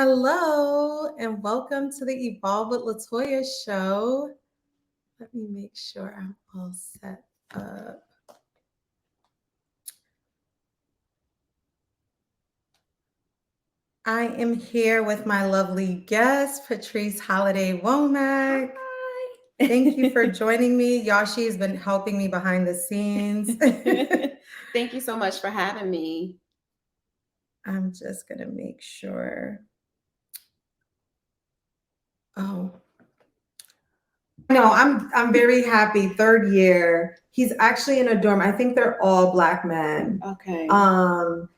Hello, and welcome to the Evolve with Latoya show. Let me make sure I'm all set up. I am here with my lovely guest, Patrice Holiday Womack. Hi. Thank you for joining me. Yashi has been helping me behind the scenes. Thank you so much for having me. I'm just going to make sure. Oh. No, I'm very happy. Third year. He's actually in a dorm. I think they're all Black men. Okay. And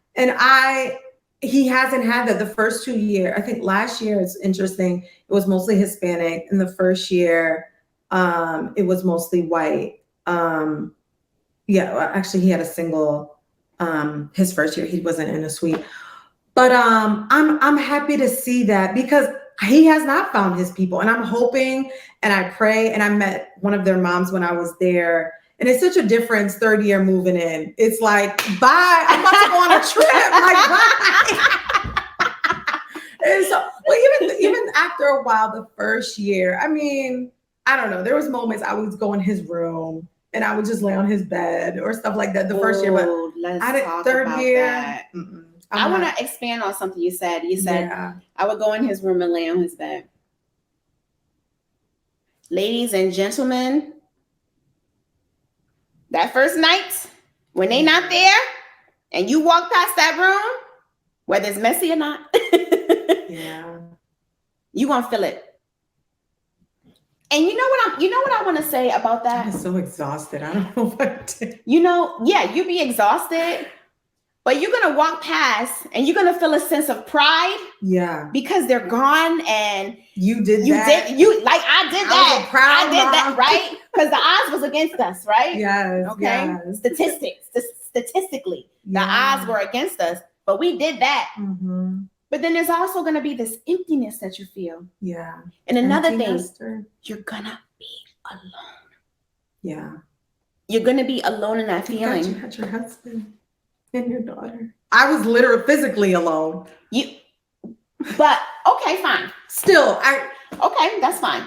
he hasn't had that the first 2 years. I think last year, it's interesting. It was mostly Hispanic. In the first year, it was mostly white. Actually, he had a single. His first year, he wasn't in a suite. But I'm happy to see that because he has not found his people, and I'm hoping and I pray. And I met one of their moms when I was there. And it's such a difference, third year moving in. It's like, bye, I'm about to go on a trip. Like, bye. And so, well, even after a while, the first year, I mean, I don't know. There was moments I would go in his room and I would just lay on his bed or stuff like that. The first year, but third year, that. I want to expand on something you said. You said I would go in his room and lay on his bed. Ladies and gentlemen, that first night, when they not there, and you walk past that room, whether it's messy or not, you gonna feel it. And you know what I want to say about that? I'm so exhausted. I don't know what to. You be exhausted, but you're gonna walk past and you're gonna feel a sense of pride. Yeah. Because they're gone and you did that. I did that. I did that, right? Because the odds was against us, right? Yes. Okay. Yes. Statistically, the odds were against us, but we did that. Mm-hmm. But then there's also gonna be this emptiness that you feel. Yeah. And another thing, you're gonna be alone. Yeah. You're gonna be alone in that feeling. You had your husband and your daughter. I was literally physically alone. But okay, fine. Still, okay, that's fine.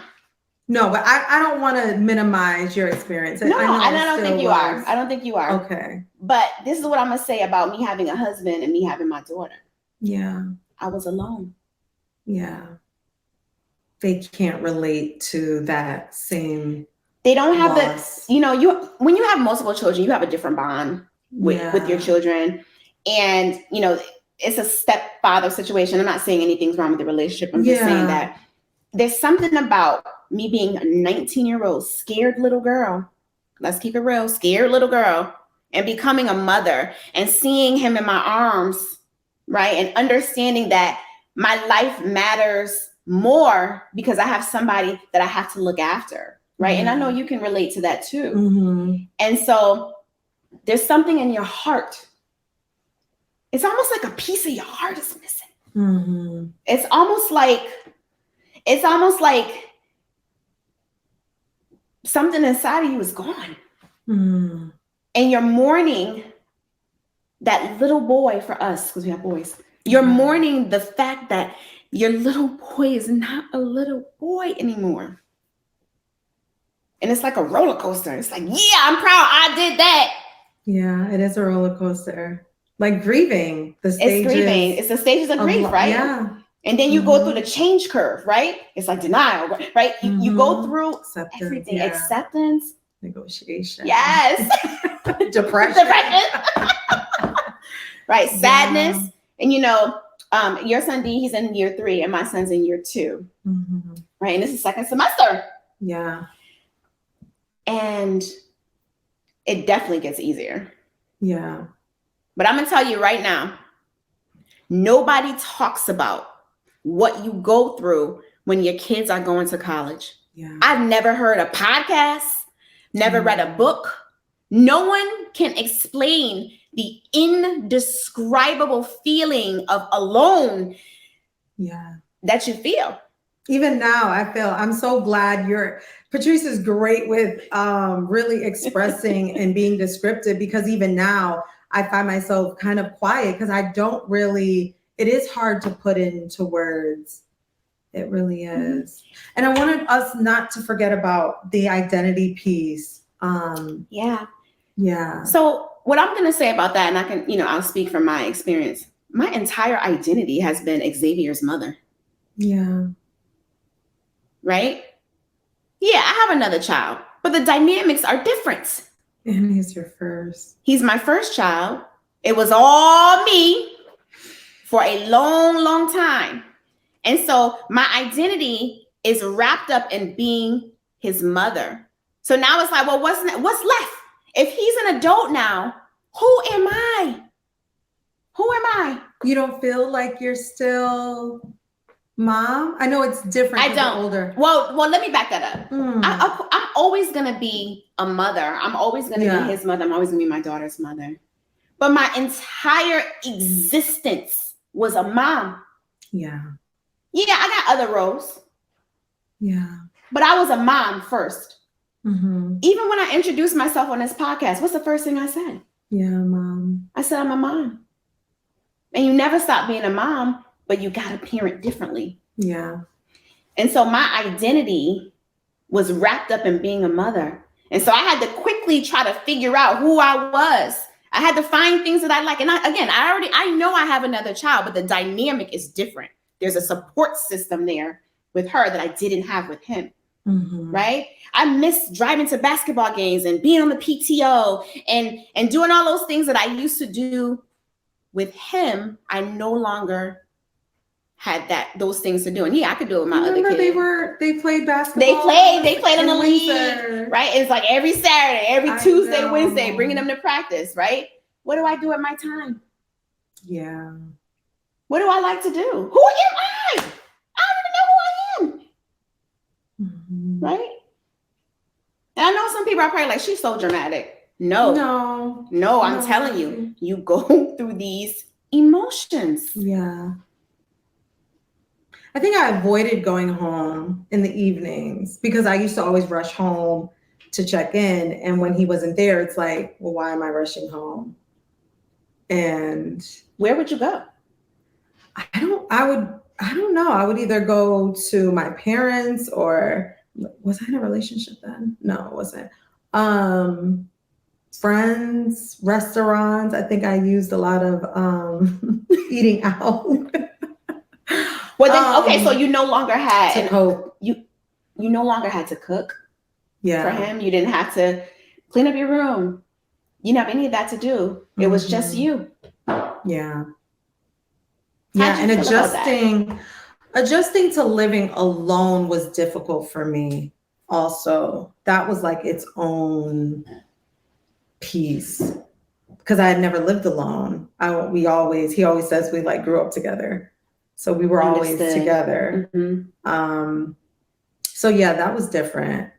No, but I don't want to minimize your experience. No, I don't think you are. I don't think you are. Okay. But this is what I'm gonna say about me having a husband and me having my daughter. Yeah. I was alone. Yeah. They can't relate to that same. They don't have loss. When you have multiple children, you have a different bond with your children. And, it's a stepfather situation. I'm not saying anything's wrong with the relationship. I'm just saying that there's something about me being a 19-year-old scared little girl. Let's keep it real. Scared little girl. And becoming a mother and seeing him in my arms, right? And understanding that my life matters more because I have somebody that I have to look after, right? Mm-hmm. And I know you can relate to that too. Mm-hmm. And so there's something in your heart. It's almost like a piece of your heart is missing. Mm-hmm. It's almost like something inside of you is gone. Mm-hmm. And you're mourning that little boy for us, because we have boys. You're mourning the fact that your little boy is not a little boy anymore. And it's like a roller coaster. It's like, yeah, I'm proud I did that. Yeah, it is a roller coaster. Like grieving. It's grieving. It's the stages of grief, right? Yeah. And then you go through the change curve, right? It's like denial, right? You go through everything. Acceptance. Negotiation. Yes. Depression. Right. Sadness. And your son D, he's in year 3 and my son's in year 2. Mm-hmm. Right. And this is second semester. Yeah. And it definitely gets easier. Yeah. But I'm going to tell you right now, nobody talks about what you go through when your kids are going to college. Yeah. I've never heard a podcast, never read a book. No one can explain the indescribable feeling of alone that you feel. Even now, I'm so glad Patrice is great with really expressing and being descriptive, because even now I find myself kind of quiet because I don't really it is hard to put into words. It really is. And I wanted us not to forget about the identity piece. Yeah. So what I'm going to say about that, and I can, I'll speak from my experience. My entire identity has been Xavier's mother. Yeah. Right? Yeah, I have another child, but the dynamics are different. And he's your first. He's my first child. It was all me for a long, long time. And so my identity is wrapped up in being his mother. So now it's like, well, what's left? If he's an adult now, who am I? Who am I? You don't feel like you're still mom? I know it's different. I don't. Older. Well, let me back that up. I'm always going to be a mother. I'm always going to be his mother. I'm always going to be my daughter's mother. But my entire existence was a mom. Yeah. Yeah, I got other roles. Yeah. But I was a mom first. Mm-hmm. Even when I introduced myself on this podcast, what's the first thing I said? Yeah, mom. I said, I'm a mom. And you never stop being a mom, but you got to parent differently. Yeah. And so my identity was wrapped up in being a mother. And so I had to quickly try to figure out who I was. I had to find things that I like. And I know I have another child, but the dynamic is different. There's a support system there with her that I didn't have with him. Mm-hmm. Right? I miss driving to basketball games and being on the PTO and doing all those things that I used to do with him. I no longer had those things to do. And I could do it with my other kids. They played basketball. They played in the league, right? It's like every Saturday, every Tuesday, Wednesday, bringing them to practice, right? What do I do at my time? Yeah. What do I like to do? Who am I? I don't even know who I am. Mm-hmm. Right? And I know some people are probably like, she's so dramatic. No, I'm telling you, you go through these emotions. Yeah. I think I avoided going home in the evenings because I used to always rush home to check in. And when he wasn't there, it's like, well, why am I rushing home? And where would you go? I don't know. I would either go to my parents or was I in a relationship then? No, it wasn't. Friends, restaurants. I think I used a lot of eating out. Well, then, okay, so you no longer had to cope. You no longer had to cook. Yeah. For him, you didn't have to clean up your room. You didn't have any of that to do. It was just you. Yeah. Yeah, and adjusting to living alone was difficult for me. Also, that was like its own piece because I had never lived alone. He always says we like grew up together. So we were always together. Mm-hmm. So yeah, that was different.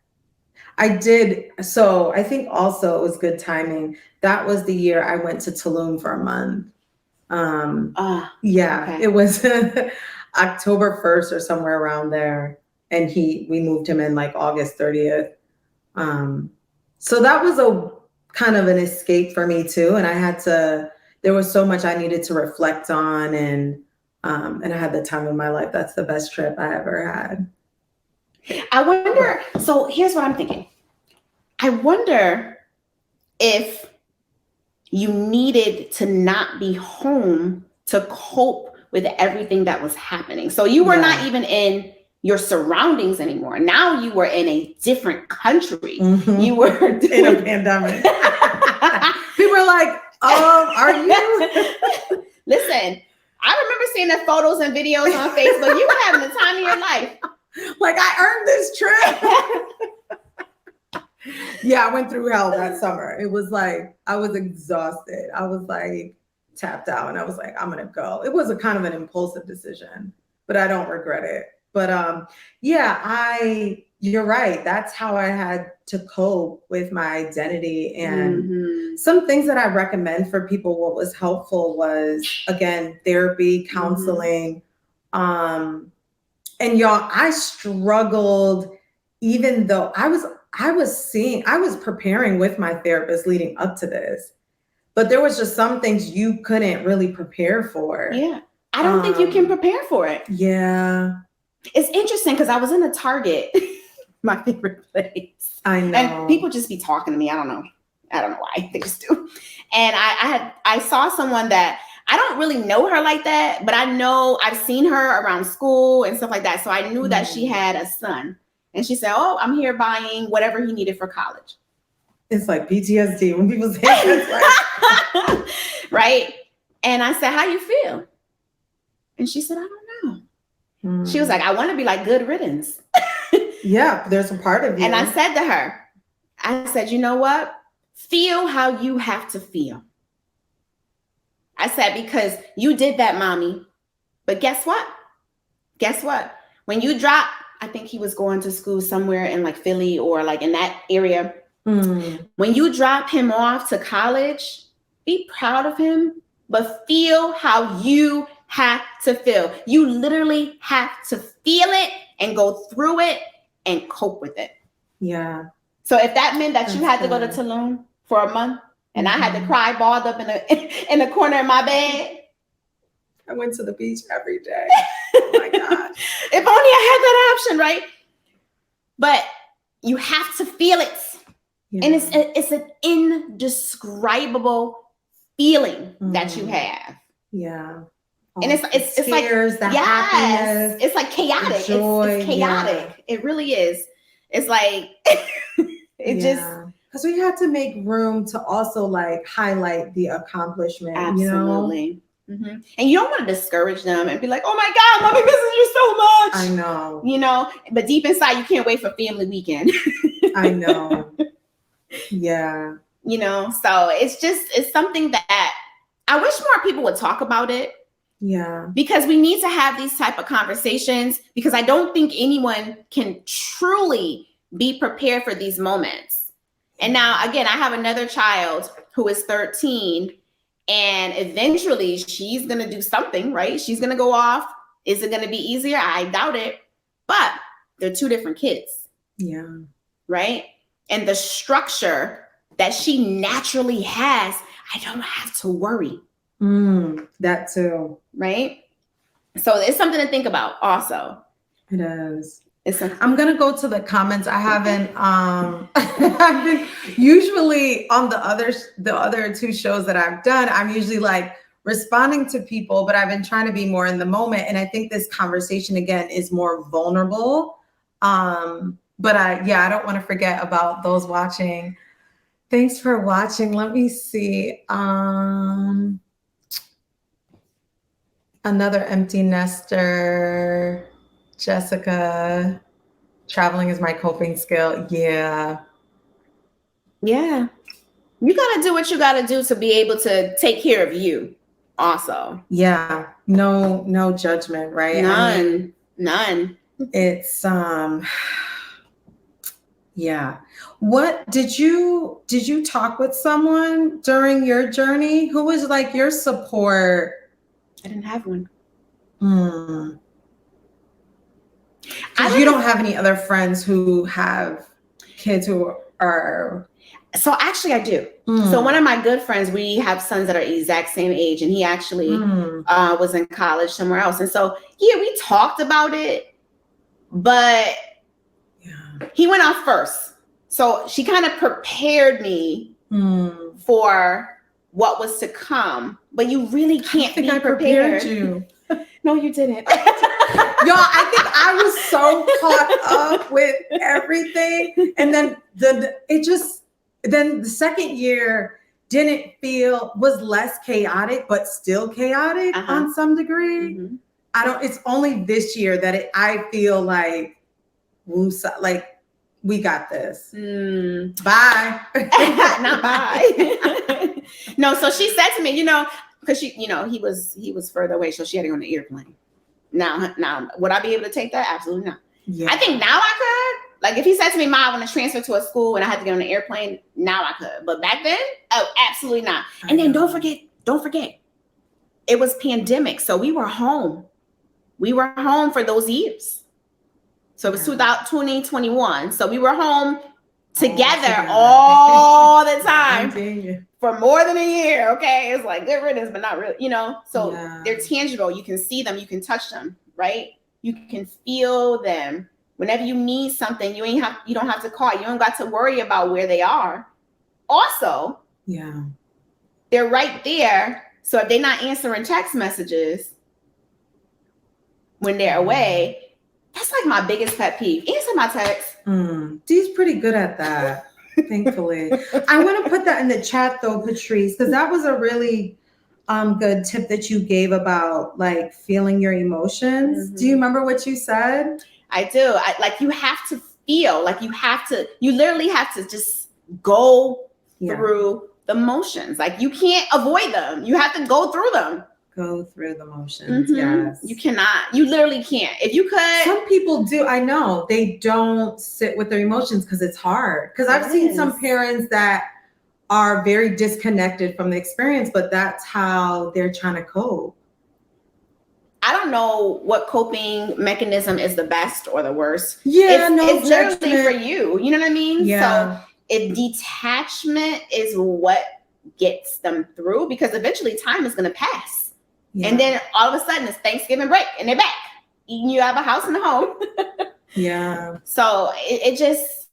So I think also it was good timing. That was the year I went to Tulum for a month. Okay. It was October 1st or somewhere around there. And we moved him in like August 30th. So that was a kind of an escape for me too. And there was so much I needed to reflect on and I had the time of my life. That's the best trip I ever had. I wonder, so here's what I'm thinking. I wonder if you needed to not be home to cope with everything that was happening. So you were not even in your surroundings anymore. Now you were in a different country. Mm-hmm. You were in a pandemic. People were like, are you? Listen, I remember seeing the photos and videos on Facebook. You were having the time of your life. Like, I earned this trip. Yeah, I went through hell that summer. It was like, I was exhausted. I was like tapped out and I was like, I'm going to go. It was a kind of an impulsive decision, but I don't regret it. But you're right. That's how I had to cope with my identity. And some things that I recommend for people, what was helpful was, again, therapy, counseling. And y'all, I struggled, even though I was preparing with my therapist leading up to this, but there was just some things you couldn't really prepare for. Yeah. I don't think you can prepare for it. Yeah. It's interesting because I was in a Target, my favorite place. I know. And people just be talking to me. I don't know why, they just do. And I saw someone that I don't really know her like that, but I know I've seen her around school and stuff like that. So I knew that she had a son. And she said, "Oh, I'm here buying whatever he needed for college." It's like PTSD when people say that. Right? And I said, "How you feel?" And she said, "I don't know." She was like, "I want to be like good riddance." Yeah, there's a part of you. And I said to her, I said, "You know what? Feel how you have to feel." I said, "Because you did that, mommy. But guess what? Guess what? When you drop," I think he was going to school somewhere in like Philly or like in that area. When you drop him off to college, be proud of him, but feel how you have to feel. You literally have to feel it and go through it and cope with it." Yeah. So if that meant that you had to go to Tulum for a month and I had to cry balled up in the corner of my bed. I went to the beach every day. Oh my God. If only I had that option, right? But you have to feel it. Yeah. And it's an indescribable feeling that you have. Yeah. And it's like the happiness. It's like chaotic. It's chaotic. Yeah. It really is. It's like just because we have to make room to also like highlight the accomplishment. Absolutely. You know? And you don't want to discourage them and be like, "Oh my God, mommy misses you so much." I know. You know, but deep inside you can't wait for family weekend. I know. Yeah. You know, so it's something that I wish more people would talk about it. Yeah. Because we need to have these type of conversations, because I don't think anyone can truly be prepared for these moments. And now, again, I have another child who is 13, and eventually she's going to do something, right? She's going to go off. Is it going to be easier? I doubt it. But they're two different kids. Yeah. Right? And the structure that she naturally has, I don't have to worry. That too. Right? So it's something to think about also. It is. I'm going to go to the comments. I haven't, I've been usually on the other two shows that I've done, I'm usually like responding to people, but I've been trying to be more in the moment. And I think this conversation again is more vulnerable. But I don't want to forget about those watching. Thanks for watching. Let me see. Another empty nester. Jessica, traveling is my coping skill. Yeah. Yeah. You got to do what you got to do to be able to take care of you also. Yeah. No judgment, right? None. It's, yeah. What did you talk with someone during your journey? Who was like your support? I didn't have one. You don't have any other friends who have kids who are... So actually I do. So one of my good friends, we have sons that are exact same age, and he actually was in college somewhere else. And so, we talked about it, but he went off first. So she kind of prepared me for what was to come, but you really can't be prepared. You. No, you didn't. Y'all, I think I was so caught up with everything. And then the second year was less chaotic, but still chaotic on some degree. It's only this year that I feel like we got this. Bye. Not bye. No, so she said to me, because he was further away, so she had to go on the airplane. Now, would I be able to take that? Absolutely not. Yeah. I think now I could. Like if he said to me, "Ma, I want to transfer to a school," and I had to get on an airplane, now I could. But back then, absolutely not. And then don't forget, it was pandemic, so we were home. We were home for those years. So it was 2021. So we were home together all the time you. for more than a year. Okay. It's like good riddance, but not really, you know? So they're tangible. You can see them. You can touch them, right? You can feel them. Whenever you need something, you don't have to call. You don't got to worry about where they are. Also, they're right there. So if they're not answering text messages when they're away, that's like my biggest pet peeve. Answer my text. Dee's pretty good at that, thankfully. I want to put that in the chat though, Patrice, because that was a really good tip that you gave about like feeling your emotions. Do you remember what you said? I do. You have to feel, you literally have to just go through the motions. Like you can't avoid them. You have to go through them. Go through the motions. Yes. You cannot. You literally can't. If you could. Some people do. I know they don't sit with their emotions because it's hard. Because I've seen some parents that are very disconnected from the experience, but that's how they're trying to cope. I don't know what coping mechanism is the best or the worst. Yeah, it's literally for you. You know what I mean? Yeah. So if detachment is what gets them through, because eventually time is going to pass. Yeah. And then all of a sudden it's Thanksgiving break and they're back. You have a house and a home. So it just,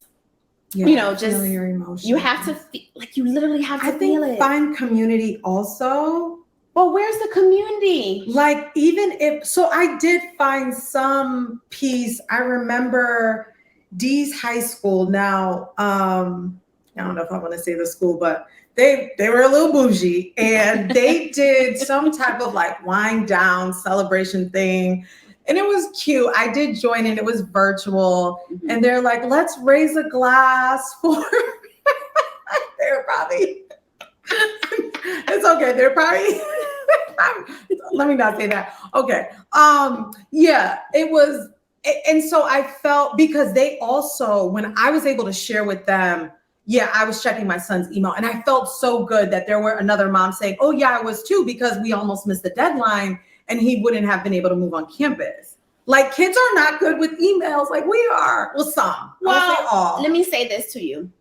just feel your emotions. You have to feel, you literally have to feel it. Find community also. Well, where's the community? I did find some peace. I remember Dee's high school. Now, I don't know if I want to say the school, but they were a little bougie and they did some type of wind down celebration thing. And it was cute. I did join and it was virtual. And they're like, let's raise a glass for, they're probably, it's okay. They're probably, let me not say that. Okay. It was. And so I felt, because they also, when I was able to share with them, I was checking my son's email and I felt so good that there were another mom saying, oh yeah, I was too, because we almost missed the deadline and he wouldn't have been able to move on campus. Kids are not good with emails like we are. Well, some. Well, let me say this to you.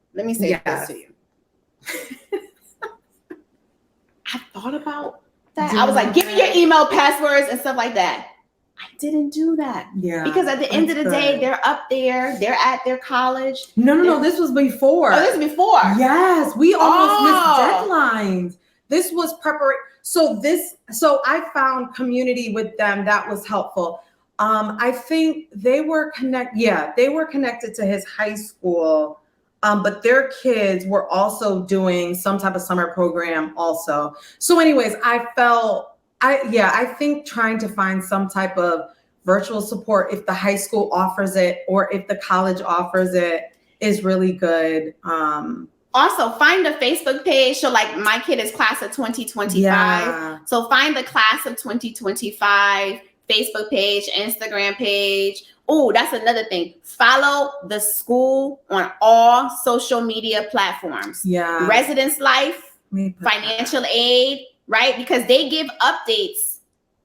I thought about that. I was like, give me your email passwords and stuff like that. I didn't do that. Yeah. Because at the end of the day, they're up there. They're at their college. No. This was before. Oh, this was before. Yes. We almost missed deadlines. This was preparation. So I found community with them that was helpful. I think they were connected to his high school. But their kids were also doing some type of summer program also. So anyways, I think trying to find some type of virtual support, if the high school offers it or if the college offers it, is really good. Also, find a Facebook page. So my kid is class of 2025. Yeah. So find the class of 2025 Facebook page, Instagram page. Oh, that's another thing. Follow the school on all social media platforms. Yeah. Residence Life, financial aid, right? Because they give updates.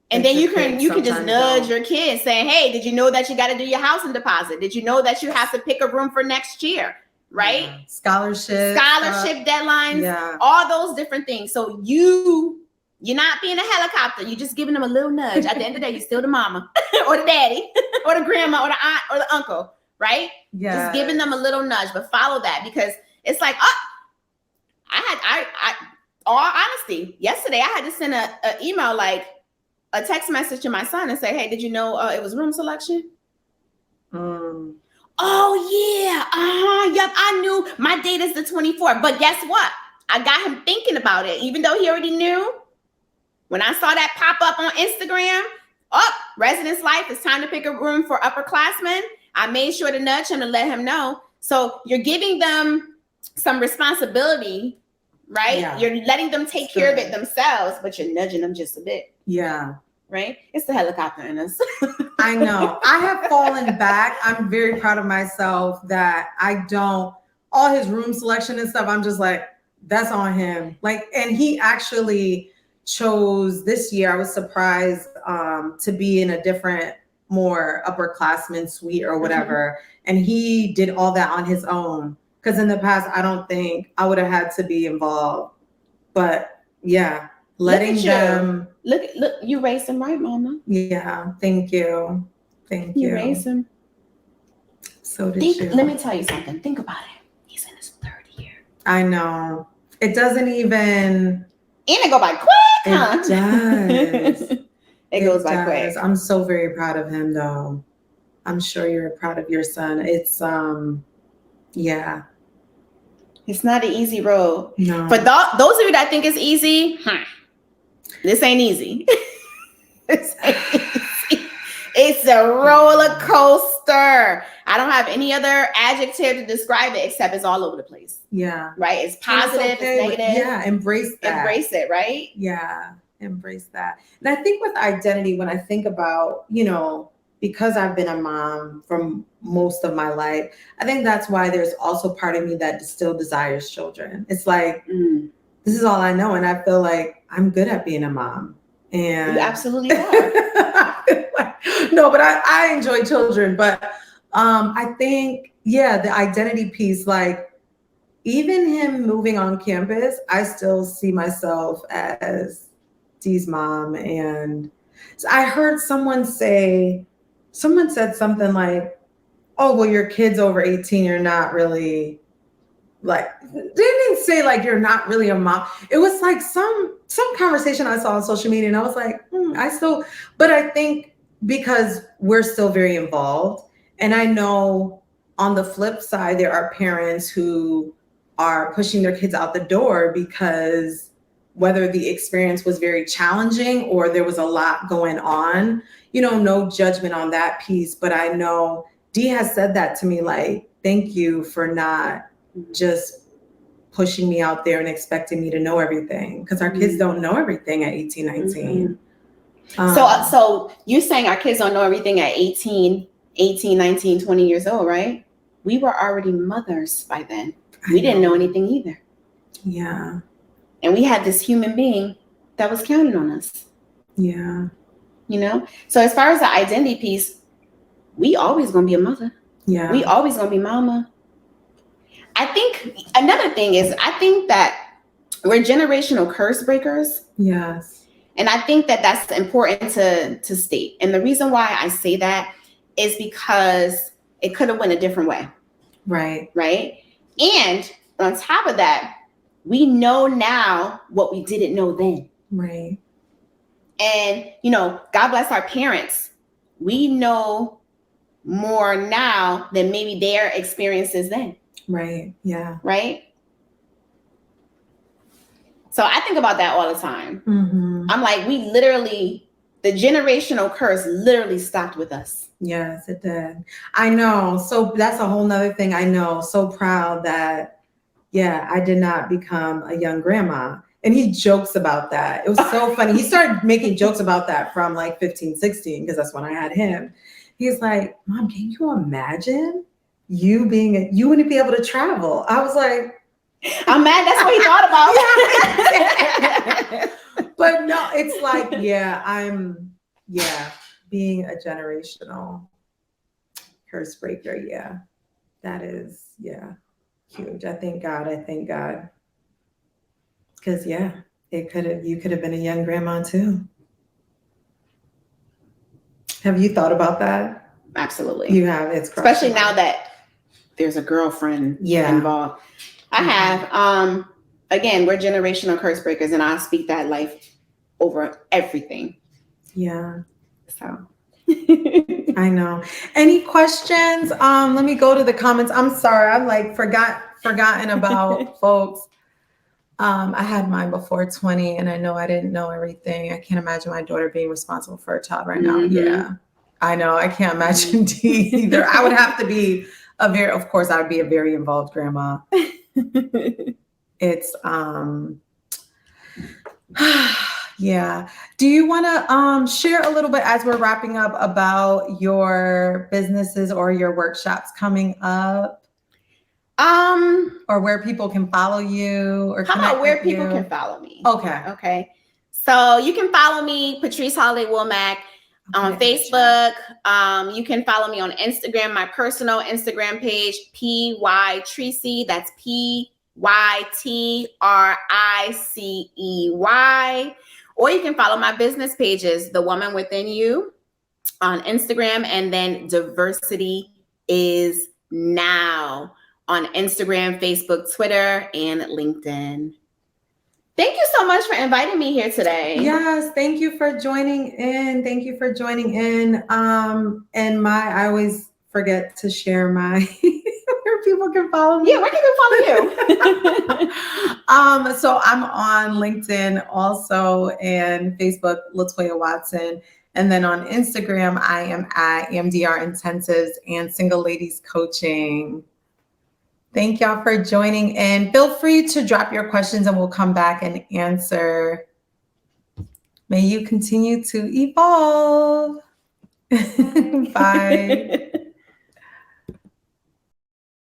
And then you can just nudge your kids saying, hey, did you know that you got to do your housing deposit? Did you know that you have to pick a room for next year? Right? Yeah. Scholarship deadlines, all those different things. So you're not being a helicopter. You're just giving them a little nudge. At the end of the day, you're still the mama or the daddy or the grandma or the aunt or the uncle, right? Yeah. Just giving them a little nudge, but follow that, because it's like, all honesty, yesterday I had to send a email, a text message to my son and say, hey, did you know it was room selection? Oh yeah. Yep. I knew my date is the 24th, but guess what? I got him thinking about it, even though he already knew. When I saw that pop up on Instagram, Residence Life, it's time to pick a room for upperclassmen. I made sure to nudge him and let him know. So you're giving them some responsibility, right? Yeah. You're letting them take care of it themselves, but you're nudging them just a bit. Yeah. Right? It's the helicopter in us. I know. I have fallen back. I'm very proud of myself that all his room selection and stuff, I'm just like, that's on him. And he actually chose this year, I was surprised to be in a different, more upperclassman suite or whatever. And he did all that on his own. Because in the past, I don't think I would have had to be involved. But yeah, letting them. Look, you raised them right, Mama. Yeah, thank you. Thank you. You raised him. So did you. Let me tell you something. Think about it. He's in his 3rd year. I know. It doesn't even. And it go by quick, huh? It does. It goes by quick. I'm so very proud of him, though. I'm sure you're proud of your son. It's yeah. It's not an easy road. No. For those of you that think it's easy, this ain't easy. This ain't easy. It's a roller coaster. I don't have any other adjective to describe it except it's all over the place. Yeah. Right? It's positive, it's negative. Yeah, embrace that. Embrace it, right? Yeah, embrace that. And I think with identity, when I think about, because I've been a mom from most of my life, I think that's why there's also part of me that still desires children. It's like, this is all I know. And I feel like I'm good at being a mom. And you absolutely are. No, but I enjoy children. But I think, the identity piece, like even him moving on campus, I still see myself as Dee's mom. And so I heard someone said something like, oh, well, your kid's over 18, you're not really like, they didn't say like you're not really a mom. It was like some conversation I saw on social media, and I was like, but I think because we're still very involved, and I know on the flip side, there are parents who are pushing their kids out the door because whether the experience was very challenging or there was a lot going on, no judgment on that piece. But I know Dee has said that to me, like, thank you for not just pushing me out there and expecting me to know everything, because our kids don't know everything at 18, 19. So you're saying our kids don't know everything at 18, 19, 20 years old, right? We were already mothers by then. We didn't know anything either. Yeah. And we had this human being that was counting on us. Yeah. So as far as the identity piece, we always going to be a mother. Yeah. We always going to be mama. I think another thing is, I think that we're generational curse breakers. Yes. And I think that that's important to state. And the reason why I say that is because it could have went a different way. Right. Right. And on top of that, we know now what we didn't know then. Right. And, God bless our parents. We know more now than maybe their experiences then. Right. Yeah. Right. So I think about that all the time. Mm-hmm. I'm like, the generational curse literally stopped with us. Yes, it did. I know. So that's a whole nother thing. I know. So proud that, I did not become a young grandma. And he jokes about that. It was so funny. He started making jokes about that from like 15, 16, because that's when I had him. He's like, Mom, can you imagine you wouldn't be able to travel? I was like, I'm mad. That's what he thought about. But no, it's like, being a generational curse breaker. Yeah, that is, huge. I thank God. Because you could have been a young grandma too. Have you thought about that? Absolutely. You have. It's especially now that there's a girlfriend involved. I have. Again, we're generational curse breakers, and I speak that life over everything. Yeah. So I know. Any questions? Let me go to the comments. I'm sorry, I'm like forgotten about folks. I had mine before 20, and I know I didn't know everything. I can't imagine my daughter being responsible for a child right now. Mm-hmm. Yeah, I know. I can't imagine Dee either. I would have to be of course, I would be a very involved grandma. It's, yeah. Do you want to share a little bit as we're wrapping up about your businesses or your workshops coming up? Or where people can follow you, or how about where people can follow me? Okay. So you can follow me, Patrice Holiday Womack, on Facebook. You can follow me on Instagram, my personal Instagram page, PYTricey. That's PYTRICEY. Or you can follow my business pages, The Woman Within You on Instagram, and then Diversity Is Now on Instagram, Facebook, Twitter, and LinkedIn. Thank you so much for inviting me here today. Yes, thank you for joining in. Thank you for joining in. And I always forget to share my where people can follow me. Yeah, where can people follow you? So I'm on LinkedIn also and Facebook, Latoya Watson. And then on Instagram, I am at EMDR Intensives and Single Ladies Coaching. Thank y'all for joining in. Feel free to drop your questions and we'll come back and answer. May you continue to evolve. Bye.